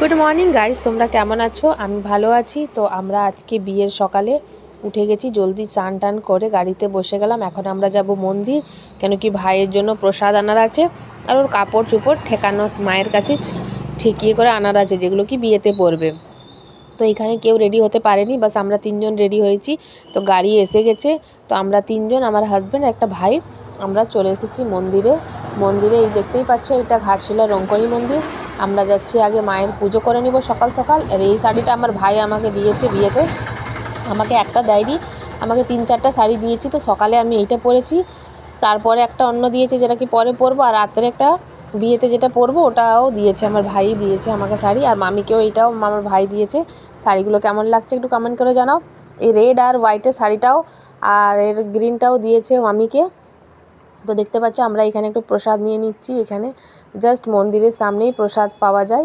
Good morning guys, তোমরা কেমন আছো? আমি ভালো আছি। তো আমরা আজকে বিয়ের সকালে উঠে গেছি, জলদি চান টান করে গাড়িতে বসে গেলাম। এখন আমরা যাব মন্দির, কেন কি ভাইয়ের জন্য প্রসাদ আনার আছে, আর ওর কাপড় চোপড় ঠেকানো মায়ের কাছে ঠেকিয়ে করে আনার আছে, যেগুলো কি বিয়েতে পরবে। তো এখানে কেউ রেডি হতে পারেনি, বাস আমরা তিনজন রেডি হয়েছি। তো গাড়ি এসে গেছে, তো আমরা তিনজন, আমার হাজব্যান্ড, একটা ভাই, আমরা চলে এসেছি মন্দিরে। এই দেখতেই পাচ্ছ, এটা ঘাটশিলা রঙ্কনী মন্দির। আমরা যাচ্ছি, আগে মায়ের পুজো করে নিব সকাল সকাল। আর এই শাড়িটা আমার ভাই আমাকে দিয়েছে বিয়েতে, আমাকে একটা ডায়েরি, আমাকে 3-4টা শাড়ি দিয়েছি। তো সকালে আমি এইটা পরেছি, তারপরে একটা অন্য দিয়েছে যেটা কি পরে পরবো, আর রাত্রে একটা বিয়েতে যেটা পরবো ওটাও দিয়েছে, আমার ভাই দিয়েছে আমাকে শাড়ি। আর মামিকেও এইটাও আমার ভাই দিয়েছে। শাড়িগুলো কেমন লাগছে একটু কমেন্ট করে জানাও। এই রেড আর হোয়াইটের শাড়িটাও আর এর গ্রিনটাও দিয়েছে মামিকে। তো দেখতে পাচ্ছ আমরা এখানে একটু প্রসাদ নিয়ে নিচ্ছি। এখানে জাস্ট মন্দিরের সামনেই প্রসাদ পাওয়া যায়।